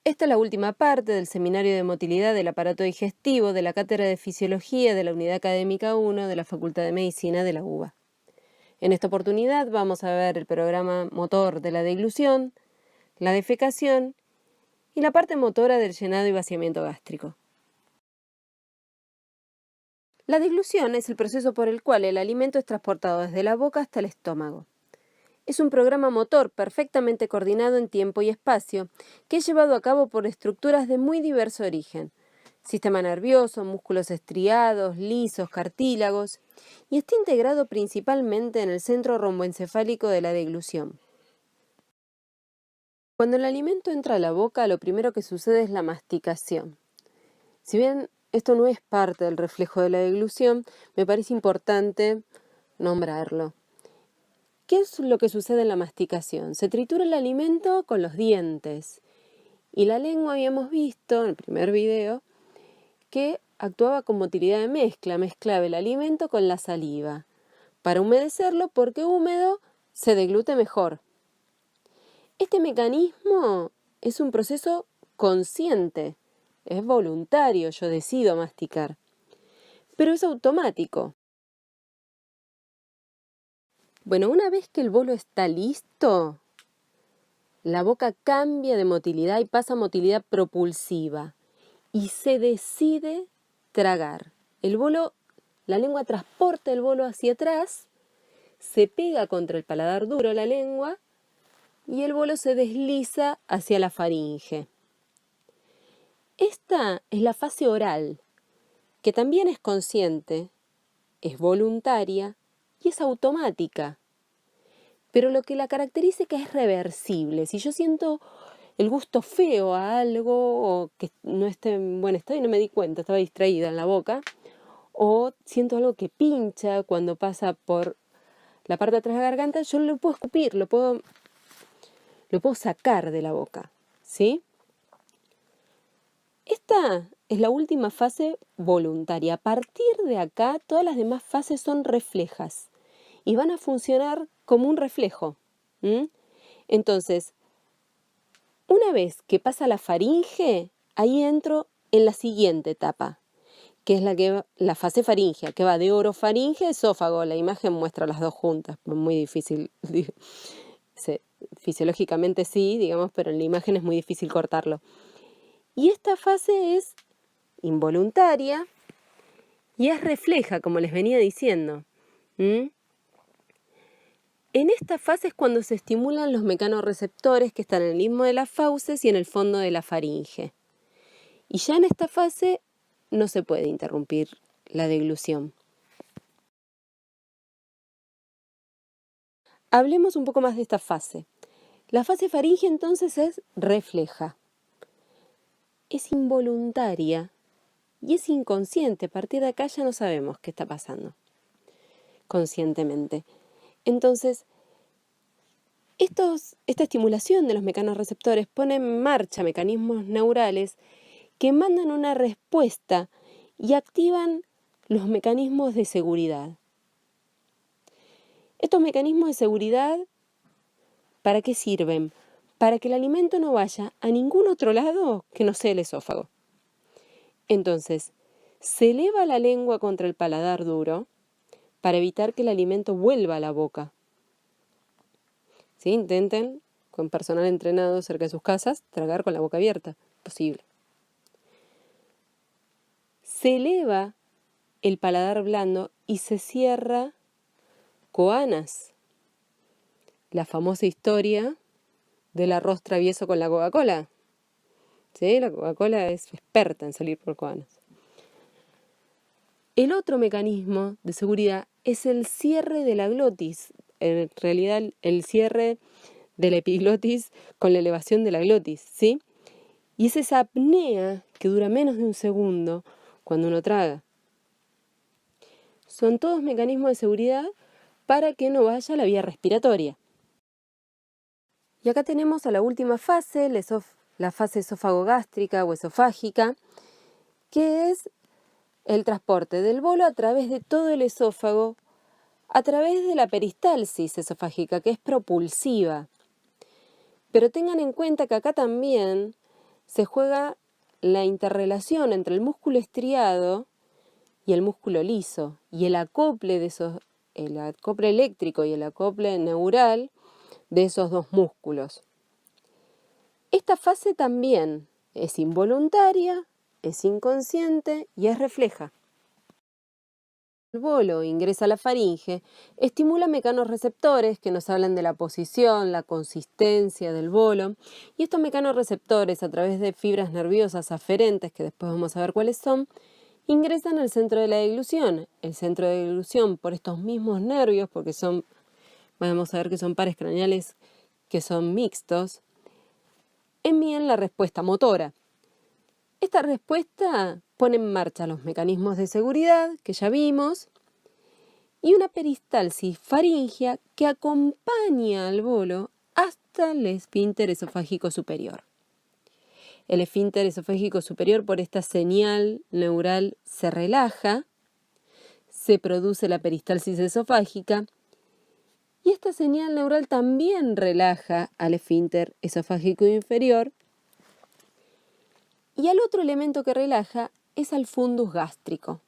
Esta es la última parte del Seminario de Motilidad del Aparato Digestivo de la Cátedra de Fisiología de la Unidad Académica 1 de la Facultad de Medicina de la UBA. En esta oportunidad vamos a ver el programa motor de la deglución, la defecación y la parte motora del llenado y vaciamiento gástrico. La deglución es el proceso por el cual el alimento es transportado desde la boca hasta el estómago. Es un programa motor perfectamente coordinado en tiempo y espacio que es llevado a cabo por estructuras de muy diverso origen. Sistema nervioso, músculos estriados, lisos, cartílagos, y está integrado principalmente en el centro romboencefálico de la deglución. Cuando el alimento entra a la boca, lo primero que sucede es la masticación. Si bien esto no es parte del reflejo de la deglución, me parece importante nombrarlo. ¿Qué es lo que sucede en la masticación? Se tritura el alimento con los dientes. Y la lengua habíamos visto en el primer video que actuaba con motilidad de mezcla, mezclaba el alimento con la saliva, para humedecerlo porque húmedo se deglute mejor. Este mecanismo es un proceso consciente, es voluntario, yo decido masticar, pero es automático. Bueno, una vez que el bolo está listo, la boca cambia de motilidad y pasa a motilidad propulsiva y se decide tragar. El bolo, la lengua transporta el bolo hacia atrás, se pega contra el paladar duro la lengua y el bolo se desliza hacia la faringe. Esta es la fase oral, que también es consciente, es voluntaria y es automática. Pero lo que la caracteriza es que es reversible. Si yo siento el gusto feo a algo o que no esté en buen estado y no me di cuenta, estaba distraída en la boca, o siento algo que pincha cuando pasa por la parte de atrás de la garganta, yo lo puedo escupir, lo puedo sacar de la boca, ¿sí? Esta es la última fase voluntaria. A partir de acá, todas las demás fases son reflejas y van a funcionar como un reflejo. Entonces, una vez que pasa la faringe, ahí entro en la siguiente etapa, que es la fase faríngea, que va de orofaringe a esófago. La imagen muestra las dos juntas, muy difícil, fisiológicamente sí, digamos, pero en la imagen es muy difícil cortarlo. Y esta fase es involuntaria y es refleja, como les venía diciendo. En esta fase es cuando se estimulan los mecanorreceptores que están en el istmo de las fauces y en el fondo de la faringe. Y ya en esta fase no se puede interrumpir la deglución. Hablemos un poco más de esta fase. La fase faríngea entonces es refleja. Es involuntaria y es inconsciente. A partir de acá ya no sabemos qué está pasando conscientemente. Entonces, esta estimulación de los mecanorreceptores pone en marcha mecanismos neurales que mandan una respuesta y activan los mecanismos de seguridad. Estos mecanismos de seguridad, ¿para qué sirven? Para que el alimento no vaya a ningún otro lado que no sea el esófago. Entonces, se eleva la lengua contra el paladar duro para evitar que el alimento vuelva a la boca. ¿Sí? Intenten, con personal entrenado cerca de sus casas, tragar con la boca abierta. Posible. Se eleva el paladar blando y se cierra coanas. La famosa historia del arroz travieso con la Coca-Cola. ¿Sí? La Coca-Cola es experta en salir por coanas. El otro mecanismo de seguridad es el cierre de la glotis. En realidad, el cierre de la epiglotis con la elevación de la glotis, ¿sí? Y es esa apnea que dura menos de un segundo cuando uno traga. Son todos mecanismos de seguridad para que no vaya a la vía respiratoria. Y acá tenemos a la última fase, la fase esófago-gástrica o esofágica, que es el transporte del bolo a través de todo el esófago, a través de la peristalsis esofágica, que es propulsiva. Pero tengan en cuenta que acá también se juega la interrelación entre el músculo estriado y el músculo liso, y el acople eléctrico y el acople neural de esos dos músculos. Esta fase también es involuntaria, es inconsciente y es refleja. El bolo ingresa a la faringe, estimula mecanorreceptores que nos hablan de la posición, la consistencia del bolo, y estos mecanorreceptores, a través de fibras nerviosas aferentes, que después vamos a ver cuáles son, ingresan al centro de la deglución. El centro de deglución, por estos mismos nervios, porque vamos a ver que son pares craneales que son mixtos, envían la respuesta motora. Esta respuesta pone en marcha los mecanismos de seguridad que ya vimos y una peristalsis faríngea que acompaña al bolo hasta el esfínter esofágico superior. El esfínter esofágico superior, por esta señal neural, se relaja, se produce la peristalsis esofágica y esta señal neural también relaja al esfínter esofágico inferior. Y al otro elemento que relaja es al fundus gástrico.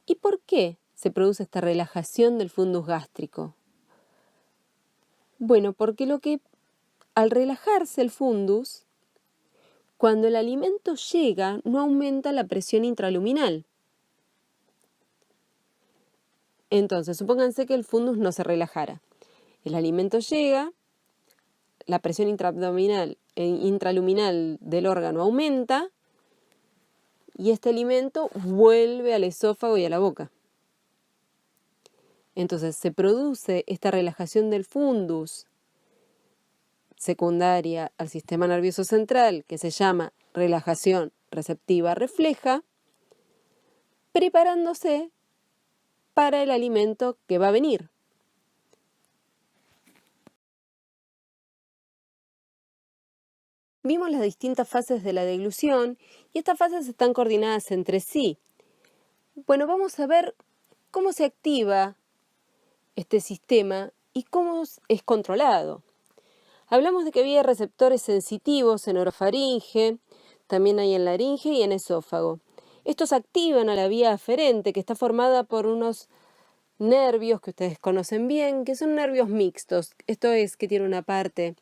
¿Y por qué se produce esta relajación del fundus gástrico? Bueno, porque al relajarse el fundus, cuando el alimento llega, no aumenta la presión intraluminal. Entonces, supónganse que el fundus no se relajara. El alimento llega, la presión intraluminal del órgano aumenta y este alimento vuelve al esófago y a la boca. Entonces se produce esta relajación del fundus secundaria al sistema nervioso central, que se llama relajación receptiva refleja, preparándose para el alimento que va a venir. Vimos las distintas fases de la deglución y estas fases están coordinadas entre sí. Bueno, vamos a ver cómo se activa este sistema y cómo es controlado. Hablamos de que había receptores sensitivos en orofaringe, también hay en laringe y en esófago. Estos activan a la vía aferente, que está formada por unos nervios que ustedes conocen bien, que son nervios mixtos. Esto es que tiene una parte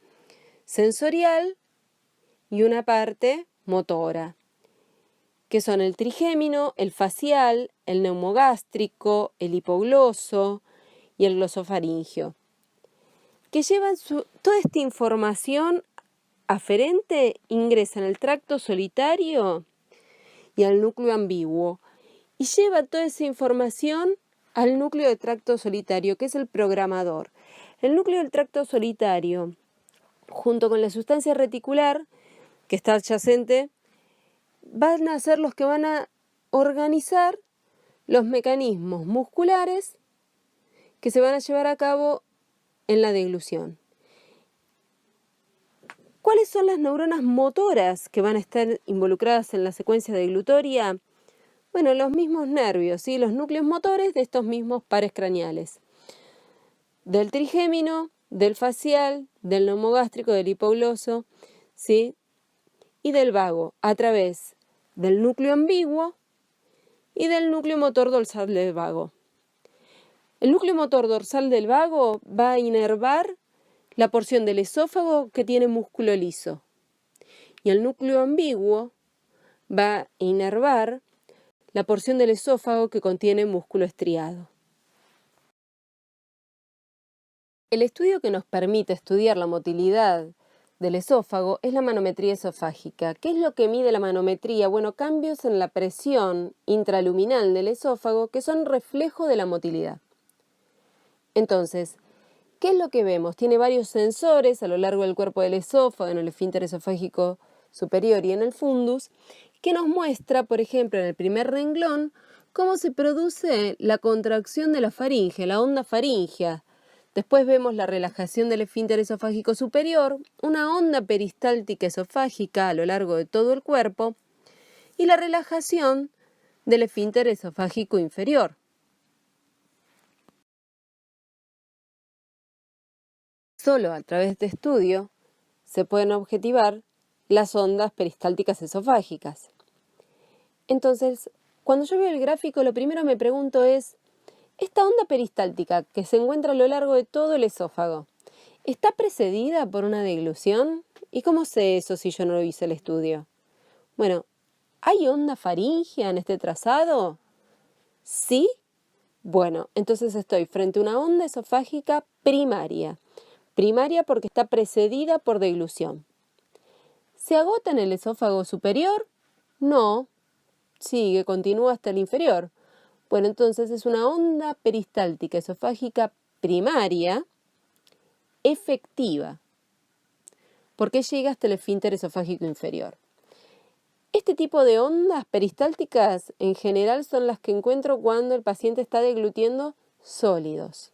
sensorial y una parte motora, que son el trigémino, el facial, el neumogástrico, el hipogloso y el glosofaringio, que llevan toda esta información aferente, ingresa en el tracto solitario y al núcleo ambiguo, y lleva toda esa información al núcleo de tracto solitario, que es el programador. El núcleo del tracto solitario, junto con la sustancia reticular, que está adyacente, van a ser los que van a organizar los mecanismos musculares que se van a llevar a cabo en la deglución. ¿Cuáles son las neuronas motoras que van a estar involucradas en la secuencia deglutoria? Bueno, los mismos nervios, ¿sí? Los núcleos motores de estos mismos pares craneales. Del trigémino, del facial, del neumogástrico, del hipogloso, ¿sí? Y del vago, a través del núcleo ambiguo y del núcleo motor dorsal del vago. El núcleo motor dorsal del vago va a inervar la porción del esófago que tiene músculo liso. Y el núcleo ambiguo va a inervar la porción del esófago que contiene músculo estriado. El estudio que nos permite estudiar la motilidad del esófago es la manometría esofágica. ¿Qué es lo que mide la manometría? Bueno, cambios en la presión intraluminal del esófago que son reflejo de la motilidad. Entonces, ¿qué es lo que vemos? Tiene varios sensores a lo largo del cuerpo del esófago, en el esfínter esofágico superior y en el fundus, que nos muestra, por ejemplo, en el primer renglón, cómo se produce la contracción de la faringe, la onda faríngea. Después vemos la relajación del esfínter esofágico superior, una onda peristáltica esofágica a lo largo de todo el cuerpo, y la relajación del esfínter esofágico inferior. Solo a través de este estudio se pueden objetivar las ondas peristálticas esofágicas. Entonces, cuando yo veo el gráfico, lo primero me pregunto es, esta onda peristáltica que se encuentra a lo largo de todo el esófago, ¿está precedida por una deglución? ¿Y cómo sé eso si yo no hice el estudio? Bueno, ¿hay onda faríngea en este trazado? ¿Sí? Bueno, entonces estoy frente a una onda esofágica primaria. Primaria porque está precedida por deglución. ¿Se agota en el esófago superior? No. Sigue, continúa hasta el inferior. Bueno, entonces es una onda peristáltica esofágica primaria efectiva, porque llega hasta el esfínter esofágico inferior. Este tipo de ondas peristálticas en general son las que encuentro cuando el paciente está deglutiendo sólidos.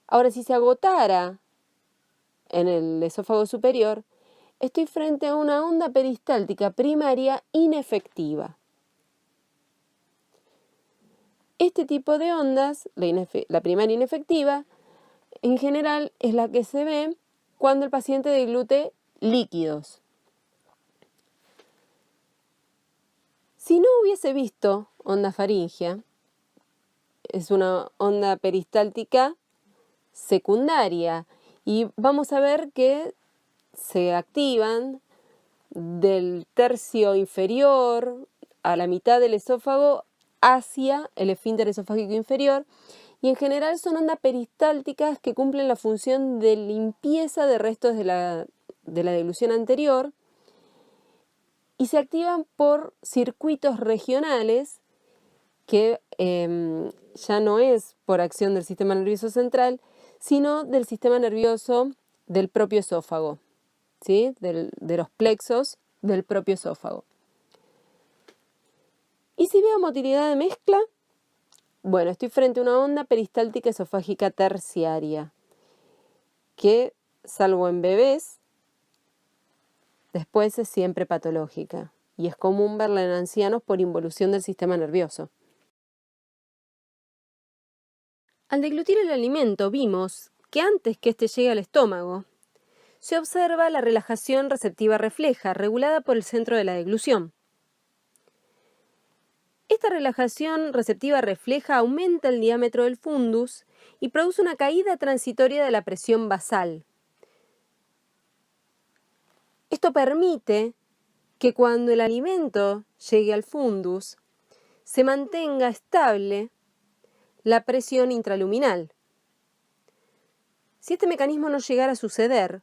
Ahora, si se agotara en el esófago superior, estoy frente a una onda peristáltica primaria inefectiva. Este tipo de ondas, la primaria inefectiva, en general es la que se ve cuando el paciente deglute líquidos. Si no hubiese visto onda faríngea, es una onda peristáltica secundaria y vamos a ver que se activan del tercio inferior a la mitad del esófago hacia el esfínter esofágico inferior y en general son ondas peristálticas que cumplen la función de limpieza de restos de la deglución anterior y se activan por circuitos regionales que ya no es por acción del sistema nervioso central, sino del sistema nervioso del propio esófago, ¿sí? De los plexos del propio esófago. ¿Y si veo motilidad de mezcla? Bueno, estoy frente a una onda peristáltica esofágica terciaria, que, salvo en bebés, después es siempre patológica, y es común verla en ancianos por involución del sistema nervioso. Al deglutir el alimento vimos que antes que éste llegue al estómago, se observa la relajación receptiva refleja, regulada por el centro de la deglución. Esta relajación receptiva refleja aumenta el diámetro del fundus y produce una caída transitoria de la presión basal. Esto permite que cuando el alimento llegue al fundus, se mantenga estable la presión intraluminal. Si este mecanismo no llegara a suceder,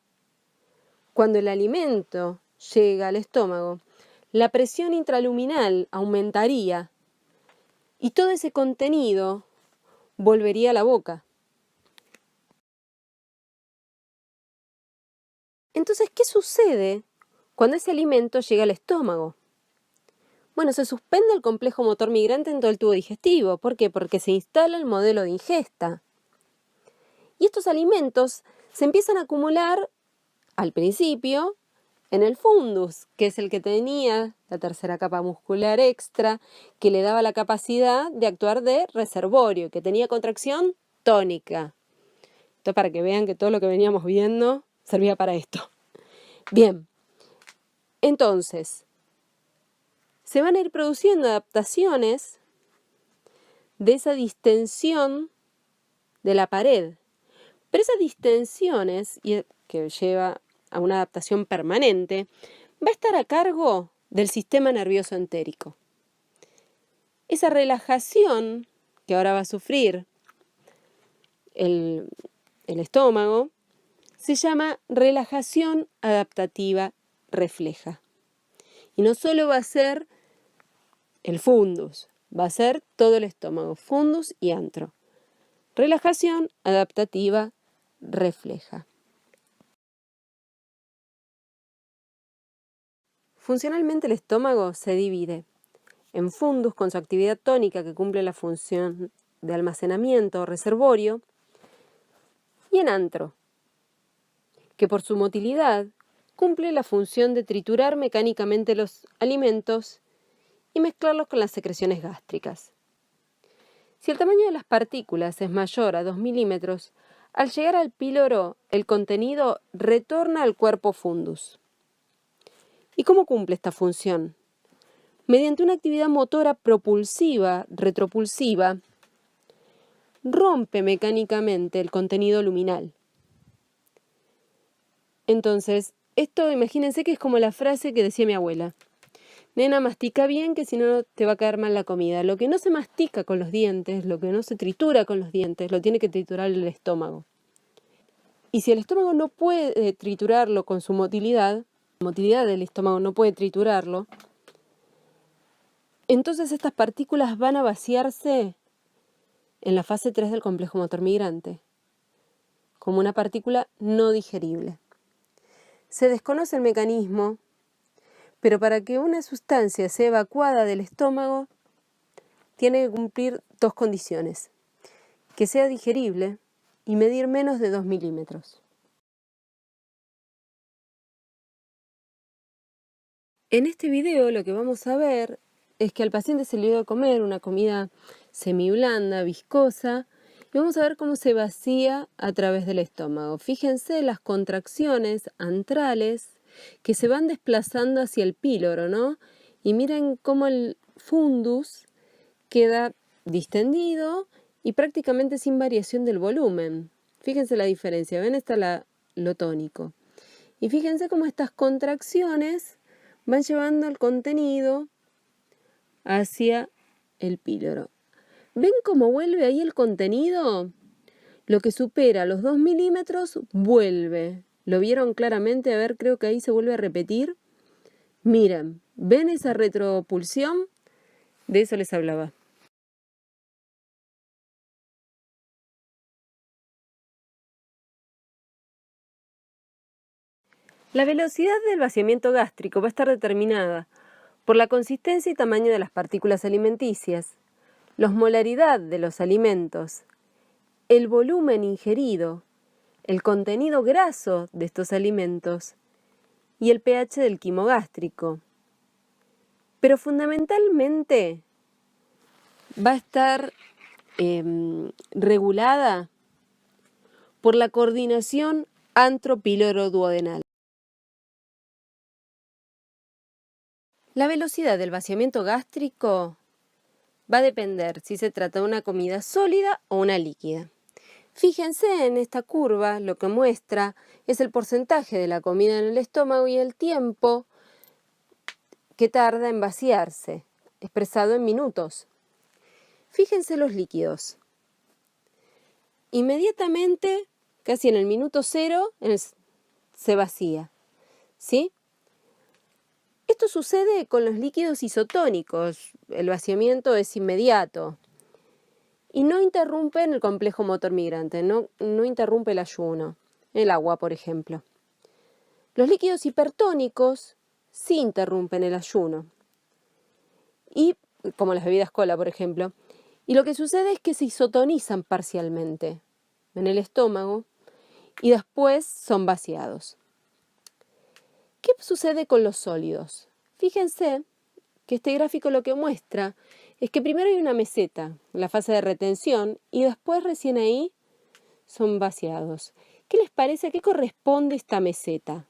cuando el alimento llega al estómago, la presión intraluminal aumentaría y todo ese contenido volvería a la boca. Entonces, ¿qué sucede cuando ese alimento llega al estómago? Bueno, se suspende el complejo motor migrante en todo el tubo digestivo. ¿Por qué? Porque se instala el modelo de ingesta. Y estos alimentos se empiezan a acumular al principio en el fundus, que es el que tenía la tercera capa muscular extra, que le daba la capacidad de actuar de reservorio, que tenía contracción tónica. Esto para que vean que todo lo que veníamos viendo servía para esto. Bien, entonces, se van a ir produciendo adaptaciones de esa distensión de la pared. Pero esas distensiones, que lleva a una adaptación permanente, va a estar a cargo del sistema nervioso entérico. Esa relajación que ahora va a sufrir el estómago se llama relajación adaptativa refleja. Y no solo va a ser el fundus, va a ser todo el estómago, fundus y antro. Relajación adaptativa refleja. Funcionalmente el estómago se divide en fundus con su actividad tónica que cumple la función de almacenamiento o reservorio y en antro, que por su motilidad cumple la función de triturar mecánicamente los alimentos y mezclarlos con las secreciones gástricas. Si el tamaño de las partículas es mayor a 2 milímetros, al llegar al píloro el contenido retorna al cuerpo fundus. ¿Y cómo cumple esta función? Mediante una actividad motora propulsiva, retropulsiva, rompe mecánicamente el contenido luminal. Entonces, esto imagínense que es como la frase que decía mi abuela. Nena, mastica bien que si no te va a caer mal la comida. Lo que no se mastica con los dientes, lo que no se tritura con los dientes, lo tiene que triturar el estómago. Y si el estómago no puede triturarlo con su motilidad, la motilidad del estómago no puede triturarlo, entonces estas partículas van a vaciarse en la fase 3 del complejo motor migrante, como una partícula no digerible. Se desconoce el mecanismo, pero para que una sustancia sea evacuada del estómago, tiene que cumplir dos condiciones: que sea digerible y medir menos de 2 milímetros. En este video lo que vamos a ver es que al paciente se le dio a comer una comida semiblanda, viscosa, y vamos a ver cómo se vacía a través del estómago. Fíjense las contracciones antrales que se van desplazando hacia el píloro, ¿no? Y miren cómo el fundus queda distendido y prácticamente sin variación del volumen. Fíjense la diferencia, ¿ven? Está lo tónico. Y fíjense cómo estas contracciones van llevando el contenido hacia el píloro. ¿Ven cómo vuelve ahí el contenido? Lo que supera los 2 milímetros vuelve. ¿Lo vieron claramente? A ver, creo que ahí se vuelve a repetir. Miren, ¿ven esa retropulsión? De eso les hablaba. La velocidad del vaciamiento gástrico va a estar determinada por la consistencia y tamaño de las partículas alimenticias, la osmolaridad de los alimentos, el volumen ingerido, el contenido graso de estos alimentos y el pH del quimo gástrico. Pero fundamentalmente va a estar regulada por la coordinación antropíloro-duodenal. La velocidad del vaciamiento gástrico va a depender si se trata de una comida sólida o una líquida. Fíjense en esta curva, lo que muestra es el porcentaje de la comida en el estómago y el tiempo que tarda en vaciarse, expresado en minutos. Fíjense los líquidos. Inmediatamente, casi en el minuto 0, se vacía, ¿sí? Esto sucede con los líquidos isotónicos. El vaciamiento es inmediato. Y no interrumpe en el complejo motor migrante, no interrumpe el ayuno, el agua, por ejemplo. Los líquidos hipertónicos sí interrumpen el ayuno, y como las bebidas cola, por ejemplo. Y lo que sucede es que se isotonizan parcialmente en el estómago y después son vaciados. ¿Qué sucede con los sólidos? Fíjense que este gráfico lo que muestra es que primero hay una meseta, la fase de retención, y después recién ahí son vaciados. ¿Qué les parece? ¿A qué corresponde esta meseta?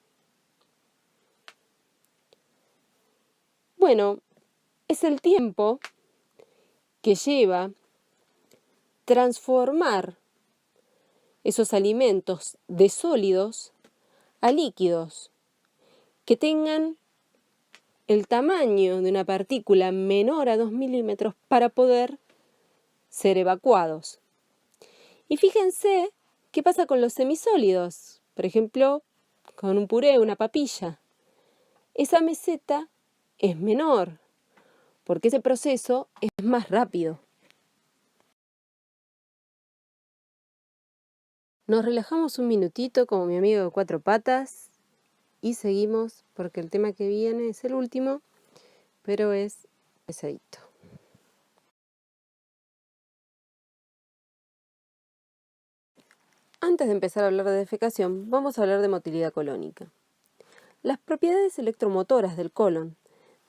Bueno, es el tiempo que lleva transformar esos alimentos de sólidos a líquidos que tengan el tamaño de una partícula menor a 2 milímetros para poder ser evacuados. Y fíjense qué pasa con los semisólidos, por ejemplo, con un puré, una papilla. Esa meseta es menor, porque ese proceso es más rápido. Nos relajamos un minutito como mi amigo de cuatro patas y seguimos porque el tema que viene es el último, pero es pesadito. Antes de empezar a hablar de defecación, vamos a hablar de motilidad colónica. Las propiedades electromotoras del colon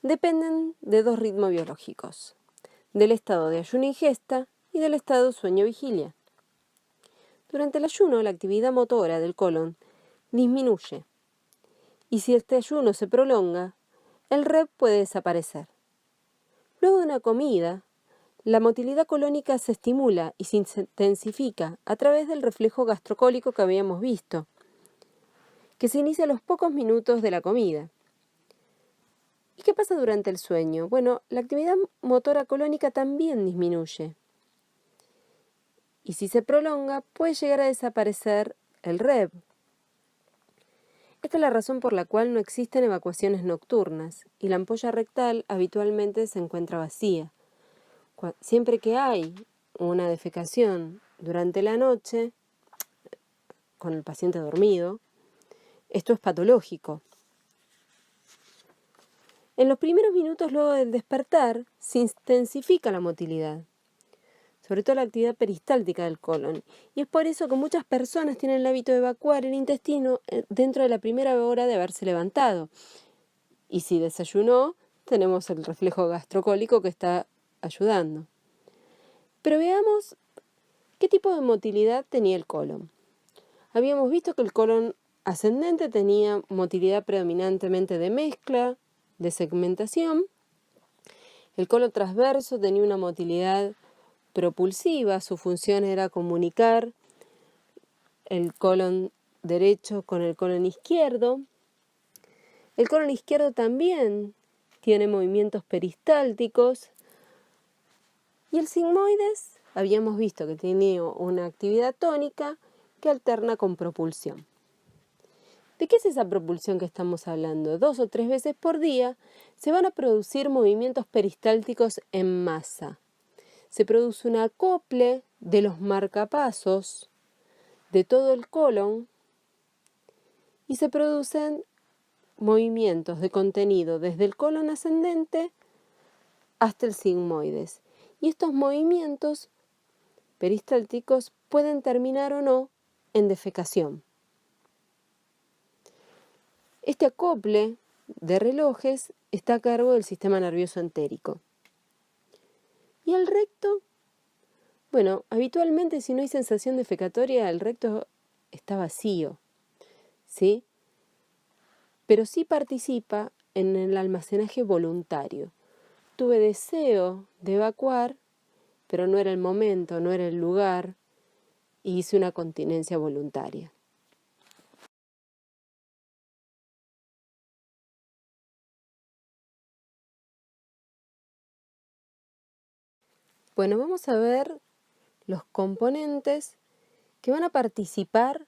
dependen de dos ritmos biológicos, del estado de ayuno-ingesta y del estado sueño-vigilia. Durante el ayuno, la actividad motora del colon disminuye, y si este ayuno se prolonga, el REP puede desaparecer. Luego de una comida, la motilidad colónica se estimula y se intensifica a través del reflejo gastrocólico que habíamos visto, que se inicia a los pocos minutos de la comida. ¿Y qué pasa durante el sueño? Bueno, la actividad motora colónica también disminuye. Y si se prolonga, puede llegar a desaparecer el REP. Esta es la razón por la cual no existen evacuaciones nocturnas y la ampolla rectal habitualmente se encuentra vacía. Siempre que hay una defecación durante la noche, con el paciente dormido, esto es patológico. En los primeros minutos luego del despertar se intensifica la motilidad, sobre todo la actividad peristáltica del colon. Y es por eso que muchas personas tienen el hábito de evacuar el intestino dentro de la primera hora de haberse levantado. Y si desayunó, tenemos el reflejo gastrocólico que está ayudando. Pero veamos qué tipo de motilidad tenía el colon. Habíamos visto que el colon ascendente tenía motilidad predominantemente de mezcla, de segmentación. El colon transverso tenía una motilidad propulsiva, su función era comunicar el colon derecho con el colon izquierdo. El colon izquierdo también tiene movimientos peristálticos. Y el sigmoides, habíamos visto que tenía una actividad tónica que alterna con propulsión. ¿De qué es esa propulsión que estamos hablando? 2 o 3 veces por día se van a producir movimientos peristálticos en masa. Se produce un acople de los marcapasos de todo el colon y se producen movimientos de contenido desde el colon ascendente hasta el sigmoides. Y estos movimientos peristálticos pueden terminar o no en defecación. Este acople de relojes está a cargo del sistema nervioso entérico. ¿Y el recto? Bueno, habitualmente si no hay sensación defecatoria, el recto está vacío, ¿sí? Pero sí participa en el almacenaje voluntario. Tuve deseo de evacuar, pero no era el momento, no era el lugar, y hice una continencia voluntaria. Bueno, vamos a ver los componentes que van a participar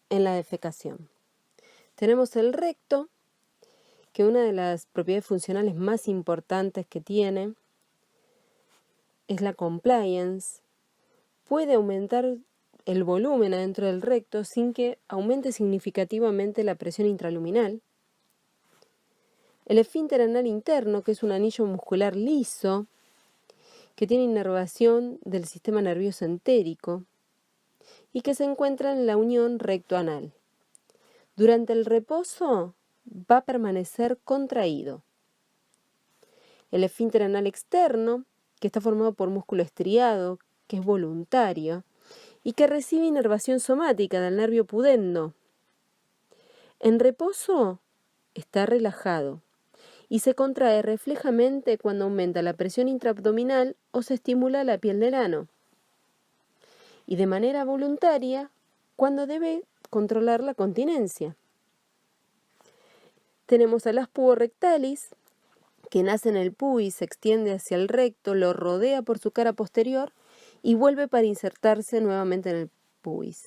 en la defecación. Tenemos el recto, que una de las propiedades funcionales más importantes que tiene es la compliance. Puede aumentar el volumen adentro del recto sin que aumente significativamente la presión intraluminal. El esfínter anal interno, que es un anillo muscular liso, que tiene inervación del sistema nervioso entérico y que se encuentra en la unión recto-anal. Durante el reposo va a permanecer contraído. El esfínter anal externo, que está formado por músculo estriado, que es voluntario, y que recibe inervación somática del nervio pudendo. En reposo está relajado y se contrae reflejamente cuando aumenta la presión intraabdominal o se estimula la piel del ano. Y de manera voluntaria cuando debe controlar la continencia. Tenemos a las puborectalis, que nace en el pubis, se extiende hacia el recto, lo rodea por su cara posterior y vuelve para insertarse nuevamente en el pubis.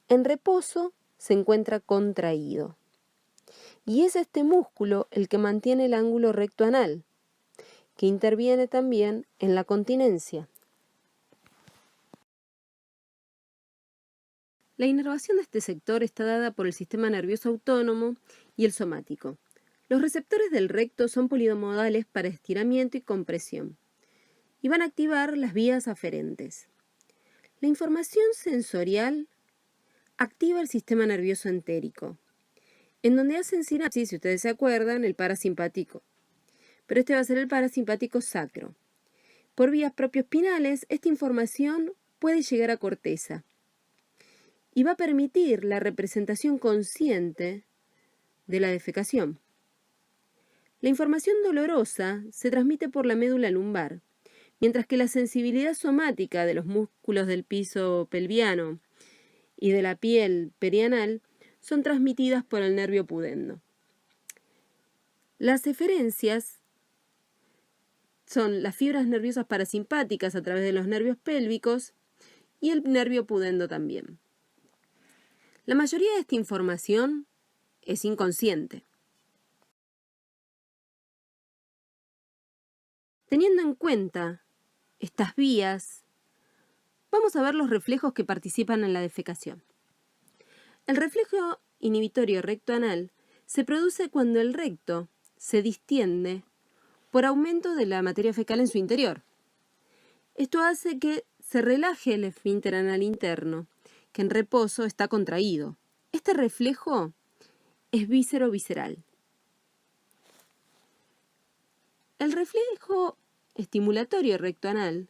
En reposo se encuentra contraído. Y es este músculo el que mantiene el ángulo recto anal, que interviene también en la continencia. La inervación de este sector está dada por el sistema nervioso autónomo y el somático. Los receptores del recto son polidomodales para estiramiento y compresión, y van a activar las vías aferentes. La información sensorial activa el sistema nervioso entérico, en donde hacen sinapsis, si ustedes se acuerdan, el parasimpático. Pero este va a ser el parasimpático sacro. Por vías propioespinales, esta información puede llegar a corteza y va a permitir la representación consciente de la defecación. La información dolorosa se transmite por la médula lumbar, mientras que la sensibilidad somática de los músculos del piso pelviano y de la piel perianal son transmitidas por el nervio pudendo. Las eferencias son las fibras nerviosas parasimpáticas a través de los nervios pélvicos y el nervio pudendo también. La mayoría de esta información es inconsciente. Teniendo en cuenta estas vías, vamos a ver los reflejos que participan en la defecación. El reflejo inhibitorio recto-anal se produce cuando el recto se distiende por aumento de la materia fecal en su interior. Esto hace que se relaje el esfínter anal interno, que en reposo está contraído. Este reflejo es víscero-visceral. El reflejo estimulatorio recto-anal,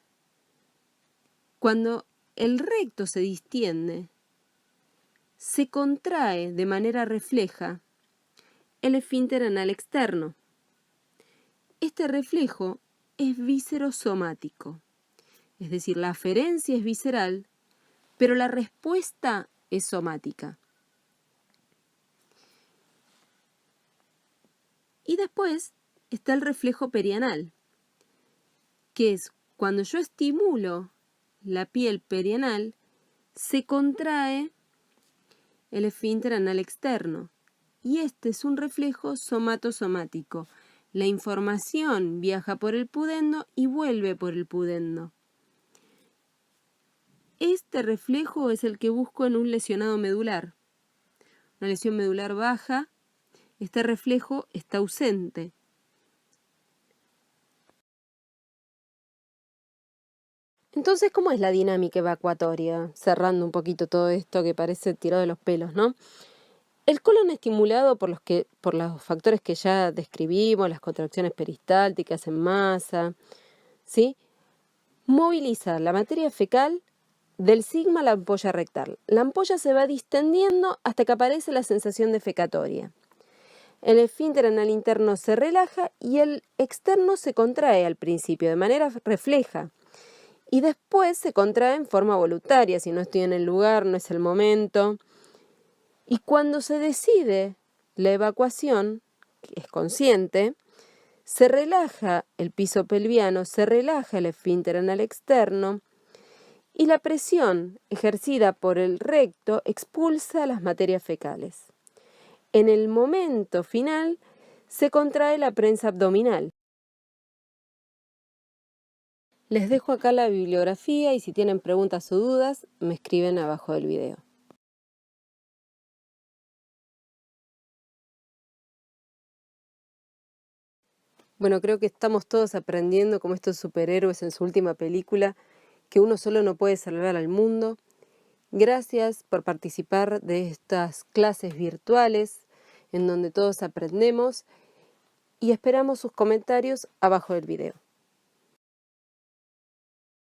cuando el recto se distiende, se contrae de manera refleja el esfínter anal externo. Este reflejo es viscerosomático, es decir, la aferencia es visceral, pero la respuesta es somática. Y después está el reflejo perianal, que es cuando yo estimulo la piel perianal, se contrae el esfínter anal externo. Y este es un reflejo somatosomático. La información viaja por el pudendo y vuelve por el pudendo. Este reflejo es el que busco en un lesionado medular. Una lesión medular baja, este reflejo está ausente. Entonces, ¿cómo es la dinámica evacuatoria? Cerrando un poquito todo esto que parece tirado de los pelos, ¿no? El colon estimulado por los factores que ya describimos, las contracciones peristálticas en masa, ¿sí? Moviliza la materia fecal del sigma a la ampolla rectal. La ampolla se va distendiendo hasta que aparece la sensación defecatoria. El esfínter anal interno se relaja y el externo se contrae al principio de manera refleja y después se contrae en forma voluntaria. Si no estoy en el lugar, no es el momento. Y cuando se decide la evacuación, que es consciente, se relaja el piso pelviano, se relaja el esfínter anal externo y la presión ejercida por el recto expulsa las materias fecales. En el momento final se contrae la prensa abdominal. Les dejo acá la bibliografía y si tienen preguntas o dudas, me escriben abajo del video. Bueno, creo que estamos todos aprendiendo como estos superhéroes en su última película, que uno solo no puede salvar al mundo. Gracias por participar de estas clases virtuales en donde todos aprendemos y esperamos sus comentarios abajo del video.